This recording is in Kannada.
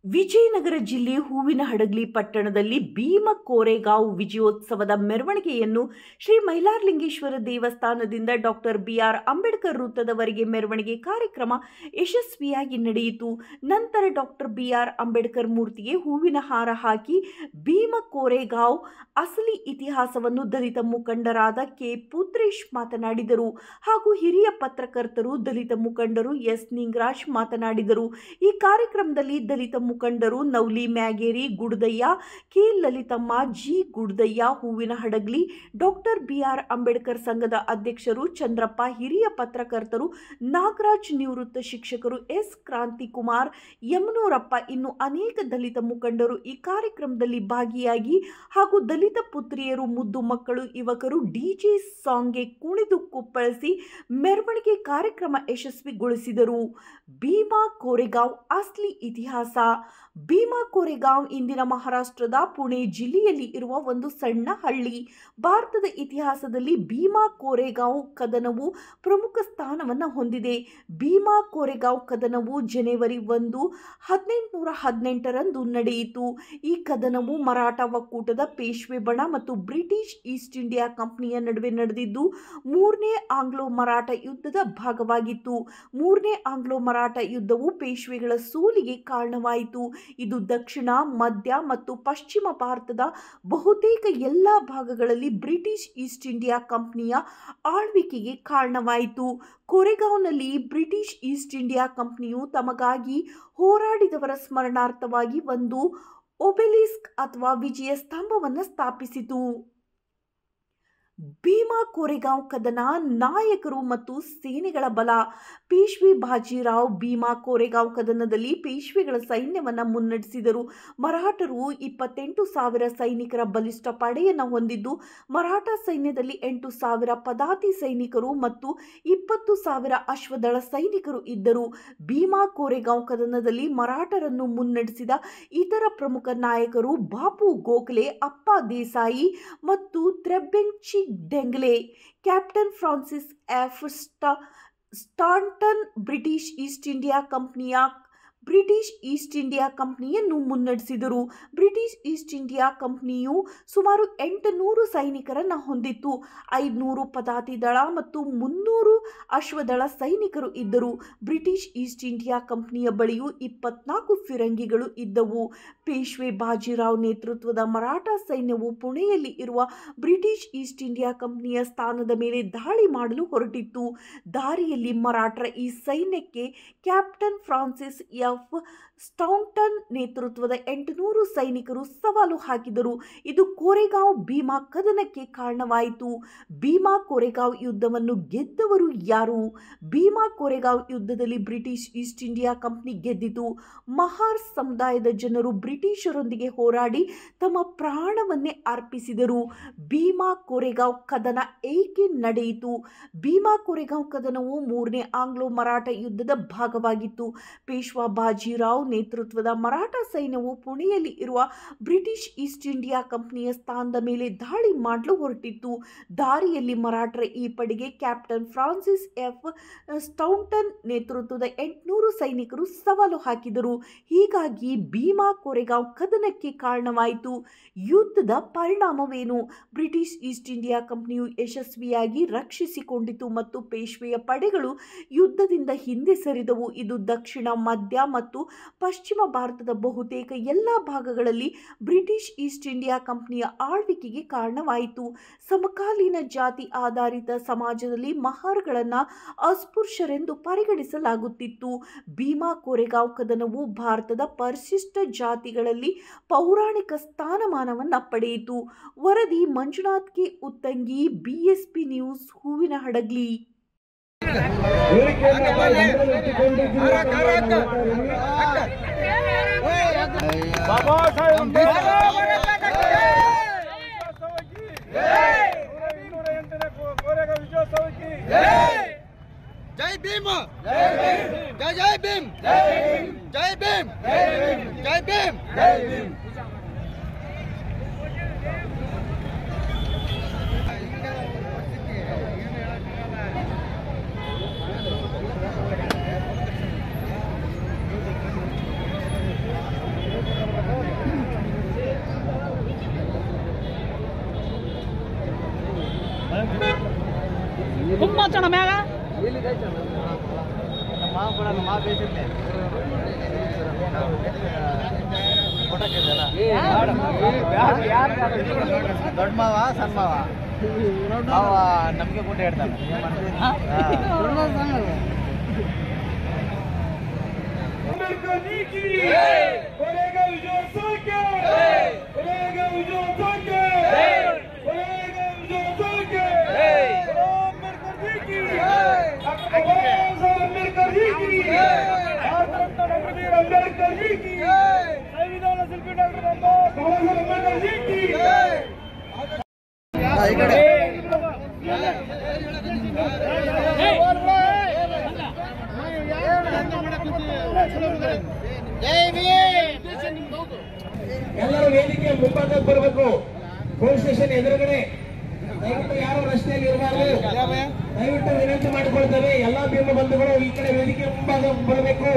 ವಿಜಯನಗರ ಜಿಲ್ಲೆ ಹೂವಿನಹಡಗಲಿ ಪಟ್ಟಣದಲ್ಲಿ ಭೀಮ ಕೋರೆಗಾಂವ್ ವಿಜಯೋತ್ಸವದ ಮೆರವಣಿಗೆಯನ್ನು ಶ್ರೀ ಮೈಲಾರಲಿಂಗೇಶ್ವರ ದೇವಸ್ಥಾನದಿಂದ ಡಾಕ್ಟರ್ ಬಿ.ಆರ್. ಅಂಬೇಡ್ಕರ್ ವೃತ್ತದವರೆಗೆ ಮೆರವಣಿಗೆ ಕಾರ್ಯಕ್ರಮ ಯಶಸ್ವಿಯಾಗಿ ನಡೆಯಿತು. ನಂತರ ಡಾಕ್ಟರ್ ಬಿ.ಆರ್. ಅಂಬೇಡ್ಕರ್ ಮೂರ್ತಿಗೆ ಹೂವಿನ ಹಾರ ಹಾಕಿ ಭೀಮ ಕೋರೆಗಾಂವ್ ಅಸಲಿ ಇತಿಹಾಸವನ್ನು ದಲಿತ ಮುಖಂಡರಾದ ಕೆ. ಪುತ್ರೇಶ್ ಮಾತನಾಡಿದರು. ಹಾಗೂ ಹಿರಿಯ ಪತ್ರಕರ್ತರು ದಲಿತ ಮುಖಂಡರು ಎಸ್. ನಿಂಗರಾಜ್ ಮಾತನಾಡಿದರು. ಈ ಕಾರ್ಯಕ್ರಮದಲ್ಲಿ ದಲಿತ ಮುಖಂಡರು ನವಲಿ ಮ್ಯಾಗೇರಿ ಗುಡದಯ್ಯ, ಕೆ. ಲಲಿತಮ್ಮ, ಜಿ. ಗುಡದಯ್ಯ, ಹೂವಿನಹಡಗಲಿ, ಡಾಕ್ಟರ್ ಬಿ.ಆರ್. ಅಂಬೇಡ್ಕರ್ ಸಂಘದ ಅಧ್ಯಕ್ಷರು ಚಂದ್ರಪ್ಪ, ಹಿರಿಯ ಪತ್ರಕರ್ತರು ನಾಗರಾಜ್, ನಿವೃತ್ತ ಶಿಕ್ಷಕರು ಎಸ್. ಕ್ರಾಂತಿಕುಮಾರ್, ಯಮನೂರಪ್ಪ, ಇನ್ನು ಅನೇಕ ದಲಿತ ಮುಖಂಡರು ಈ ಕಾರ್ಯಕ್ರಮದಲ್ಲಿ ಭಾಗಿಯಾಗಿ ಹಾಗೂ ದಲಿತ ಪುತ್ರಿಯರು, ಮುದ್ದು ಮಕ್ಕಳು, ಯುವಕರು ಡಿಜೆ ಸಾಂಗ್ಗೆ ಕುಣಿದು ಕುಪ್ಪಳಿಸಿ ಮೆರವಣಿಗೆ ಕಾರ್ಯಕ್ರಮ ಯಶಸ್ವಿಗೊಳಿಸಿದರು. ಭೀಮಾ ಕೋರೆಗಾಂವ್ ಅಸಲಿ ಇತಿಹಾಸ. ಭೀಮಾ ಕೋರೆಗಾಂವ್ ಇಂದಿನ ಮಹಾರಾಷ್ಟ್ರದ ಪುಣೆ ಜಿಲ್ಲೆಯಲ್ಲಿ ಇರುವ ಒಂದು ಸಣ್ಣ ಹಳ್ಳಿ. ಭಾರತದ ಇತಿಹಾಸದಲ್ಲಿ ಭೀಮಾ ಕೋರೆಗಾಂವ್ ಕದನವು ಪ್ರಮುಖ ಸ್ಥಾನವನ್ನು ಹೊಂದಿದೆ. ಭೀಮಾ ಕೋರೆಗಾಂವ್ ಕದನವು ಜನವರಿ 1, 1818ರಂದು ನಡೆಯಿತು. ಈ ಕದನವು ಮರಾಠ ಒಕ್ಕೂಟದ ಪೇಶ್ವೆ ಬಣ ಮತ್ತು ಬ್ರಿಟಿಷ್ ಈಸ್ಟ್ ಇಂಡಿಯಾ ಕಂಪನಿಯ ನಡುವೆ ನಡೆದಿದ್ದು ಮೂರನೇ ಆಂಗ್ಲೋ ಮರಾಠ ಯುದ್ಧದ ಭಾಗವಾಗಿತ್ತು. ಮೂರನೇ ಆಂಗ್ಲೋ ಮರಾಠ ಯುದ್ಧವು ಪೇಶ್ವೆಗಳ ಸೋಲಿಗೆ ಕಾರಣವಾಯಿತು. ಇದು ದಕ್ಷಿಣ, ಮಧ್ಯ ಮತ್ತು ಪಶ್ಚಿಮ ಭಾರತದ ಬಹುತೇಕ ಎಲ್ಲ ಭಾಗಗಳಲ್ಲಿ ಬ್ರಿಟಿಷ್ ಈಸ್ಟ್ ಇಂಡಿಯಾ ಕಂಪನಿಯ ಆಳ್ವಿಕೆಗೆ ಕಾರಣವಾಯಿತು. ಕೋರೆಗಾಂವ್ನಲ್ಲಿ ಬ್ರಿಟಿಷ್ ಈಸ್ಟ್ ಇಂಡಿಯಾ ಕಂಪನಿಯು ತಮಗಾಗಿ ಹೋರಾಡಿದವರ ಸ್ಮರಣಾರ್ಥವಾಗಿ ಒಂದು ಒಬೆಲಿಸ್ಕ್ ಅಥವಾ ವಿಜಯ ಸ್ತಂಭವನ್ನು ಸ್ಥಾಪಿಸಿತು. ಭೀಮಾ ಕೋರೆಗಾಂವ್ ಕದನ, ನಾಯಕರು ಮತ್ತು ಸೇನೆಗಳ ಬಲ. ಪೇಶ್ವೆ ಬಾಜಿರಾವ್ ಭೀಮಾ ಕೋರೆಗಾಂವ್ ಕದನದಲ್ಲಿ ಪೇಶ್ವೆಗಳ ಸೈನ್ಯವನ್ನು ಮುನ್ನಡೆಸಿದರು. ಮರಾಠರು 28,000 ಸೈನಿಕರ ಬಲಿಷ್ಠ ಪಡೆಯನ್ನು ಹೊಂದಿದ್ದು, ಮರಾಠ ಸೈನ್ಯದಲ್ಲಿ 8,000 ಪದಾತಿ ಸೈನಿಕರು ಮತ್ತು 20,000 ಅಶ್ವದಳ ಸೈನಿಕರು ಇದ್ದರು. ಭೀಮಾ ಕೋರೆಗಾಂವ್ ಕದನದಲ್ಲಿ ಮರಾಠರನ್ನು ಮುನ್ನಡೆಸಿದ ಇತರ ಪ್ರಮುಖ ನಾಯಕರು ಬಾಪು ಗೋಖಲೆ, ಅಪ್ಪ ದೇಸಾಯಿ ಮತ್ತು Trimbakji Dengle. Captain Francis F. Staunton British East India ಕಂಪನಿಯನ್ನು ಮುನ್ನಡೆಸಿದರು. ಬ್ರಿಟಿಷ್ ಈಸ್ಟ್ ಇಂಡಿಯಾ ಕಂಪನಿಯು ಸುಮಾರು 800 ಸೈನಿಕರನ್ನು ಹೊಂದಿತ್ತು. 500 ಪದಾತಿ ದಳ ಮತ್ತು 300 ಅಶ್ವದಳ ಸೈನಿಕರು ಇದ್ದರು. ಬ್ರಿಟಿಷ್ ಈಸ್ಟ್ ಇಂಡಿಯಾ ಕಂಪನಿಯ ಬಳಿಯೂ 24 ಫಿರಂಗಿಗಳು ಇದ್ದವು. ಪೇಶ್ವೆ ಬಾಜಿರಾವ್ ನೇತೃತ್ವದ ಮರಾಠ ಸೈನ್ಯವು ಪುಣೆಯಲ್ಲಿ ಇರುವ ಬ್ರಿಟಿಷ್ ಈಸ್ಟ್ ಇಂಡಿಯಾ ಕಂಪನಿಯ ಸ್ಥಾನದ ಮೇಲೆ ದಾಳಿ ಮಾಡಲು ಹೊರಟಿತ್ತು. ದಾರಿಯಲ್ಲಿ ಮರಾಠರ ಈ ಸೈನ್ಯಕ್ಕೆ ಕ್ಯಾಪ್ಟನ್ ಫ್ರಾನ್ಸಿಸ್ ಎಫ್. ಸ್ಟಾಂಟನ್ ನೇತೃತ್ವದ 800 ಸೈನಿಕರು ಸವಾಲು ಹಾಕಿದರು. ಇದು ಕೋರೆಗಾಂವ್ ಭೀಮಾ ಕದನಕ್ಕೆ ಕಾರಣವಾಯಿತು. ಭೀಮಾ ಕೋರೆಗಾಂವ್ ಯುದ್ಧವನ್ನು ಗೆದ್ದವರು ಯಾರು? ಭೀಮಾ ಕೋರೆಗಾಂವ್ ಯುದ್ಧದಲ್ಲಿ ಬ್ರಿಟಿಷ್ ಈಸ್ಟ್ ಇಂಡಿಯಾ ಕಂಪನಿ ಗೆದ್ದಿತು. ಮಹಾರ್ ಸಮುದಾಯದ ಜನರು ಬ್ರಿಟಿಷರೊಂದಿಗೆ ಹೋರಾಡಿ ತಮ್ಮ ಪ್ರಾಣವನ್ನೇ ಅರ್ಪಿಸಿದರು. ಭೀಮಾ ಕೋರೆಗಾಂವ್ ಕದನ ಏಕೆ ನಡೆಯಿತು? ಭೀಮಾ ಕೋರೆಗಾಂವ್ ಕದನವು ಮೂರನೇ ಆಂಗ್ಲೋ ಮರಾಠ ಯುದ್ಧದ ಭಾಗವಾಗಿತ್ತು. ಪೇಶ್ವಾ ಬಾಜಿರಾವ್ ನೇತೃತ್ವದ ಮರಾಠ ಸೈನ್ಯವು ಪುಣೆಯಲ್ಲಿ ಇರುವ ಬ್ರಿಟಿಷ್ ಈಸ್ಟ್ ಇಂಡಿಯಾ ಕಂಪನಿಯ ಸ್ಥಾನದ ಮೇಲೆ ದಾಳಿ ಮಾಡಲು ಹೊರಟಿತ್ತು. ದಾರಿಯಲ್ಲಿ ಮರಾಠರ ಈ ಪಡೆಗೆ ಕ್ಯಾಪ್ಟನ್ ಫ್ರಾನ್ಸಿಸ್ ಎಫ್. ಸ್ಟಾಂಟನ್ ನೇತೃತ್ವದ 800 ಸೈನಿಕರು ಸವಾಲು ಹಾಕಿದರು. ಹೀಗಾಗಿ ಭೀಮಾ ಕೋರೆಗಾಂವ್ ಕದನಕ್ಕೆ ಕಾರಣವಾಯಿತು. ಯುದ್ಧದ ಪರಿಣಾಮವೇನು? ಬ್ರಿಟಿಷ್ ಈಸ್ಟ್ ಇಂಡಿಯಾ ಕಂಪನಿಯು ಯಶಸ್ವಿಯಾಗಿ ರಕ್ಷಿಸಿಕೊಂಡಿತು ಮತ್ತು ಪೇಶ್ವೆಯ ಪಡೆಗಳು ಯುದ್ಧದಿಂದ ಹಿಂದೆ ಸರಿದವು. ಇದು ದಕ್ಷಿಣ, ಮಧ್ಯ ಮತ್ತು ಪಶ್ಚಿಮ ಭಾರತದ ಬಹುತೇಕ ಎಲ್ಲ ಭಾಗಗಳಲ್ಲಿ ಬ್ರಿಟಿಷ್ ಈಸ್ಟ್ ಇಂಡಿಯಾ ಕಂಪನಿಯ ಆಳ್ವಿಕೆಗೆ ಕಾರಣವಾಯಿತು. ಸಮಕಾಲೀನ ಜಾತಿ ಆಧಾರಿತ ಸಮಾಜದಲ್ಲಿ ಮಹಾರ್ಗಳನ್ನು ಅಸ್ಪೃಶ್ಯರೆಂದು ಪರಿಗಣಿಸಲಾಗುತ್ತಿತ್ತು. ಭೀಮಾ ಕೋರೆಗಾಂವ್ ಕದನವು ಭಾರತದ ಪರಿಶಿಷ್ಟ ಜಾತಿಗಳಲ್ಲಿ ಪೌರಾಣಿಕ ಸ್ಥಾನಮಾನವನ್ನು ಪಡೆಯಿತು. ವರದಿ ಮಂಜುನಾಥ್ ಕೆ. Uttangi, BSP news, Hoovinahadagali. बाबा साहेब जय भीम, जय जय भीम, जय भीम, जय भीम, जय भीम। ತೋರ್ಸೋಣ ಮ್ಯಾಗ ದೊಡ್ಡ ಮಾವ ಸಣ್ಣ ಮಾವ ಮಾವ ನಮ್ಗೆ ಕೊಟ್ಟು ಹೇಳ್ತಾನೆ अंबेडकर जी की संविधान शिल्पी डॉक्टर अंबेडकर जी की ಎಲ್ಲರೂ ವೇದಿಕೆಯ ಮುಂಭಾಗಕ್ಕೆ ಬರಬೇಕು. ಪೊಲೀಸ್ ಸ್ಟೇಷನ್ ಎದುರುಗಡೆ ದಯವಿಟ್ಟು ಯಾರು ರಸ್ತೆಯಲ್ಲಿ ಇರಬಾರ್ದು. ದಯವಿಟ್ಟು ವಿನಂತಿ ಮಾಡಿಕೊಳ್ತೇವೆ. ಎಲ್ಲಾ ಭೀಮ ಬಂಧುಗಳು ಈ ಕಡೆ ವೇದಿಕೆ ಮುಂಭಾಗಕ್ಕೆ ಬರಬೇಕು.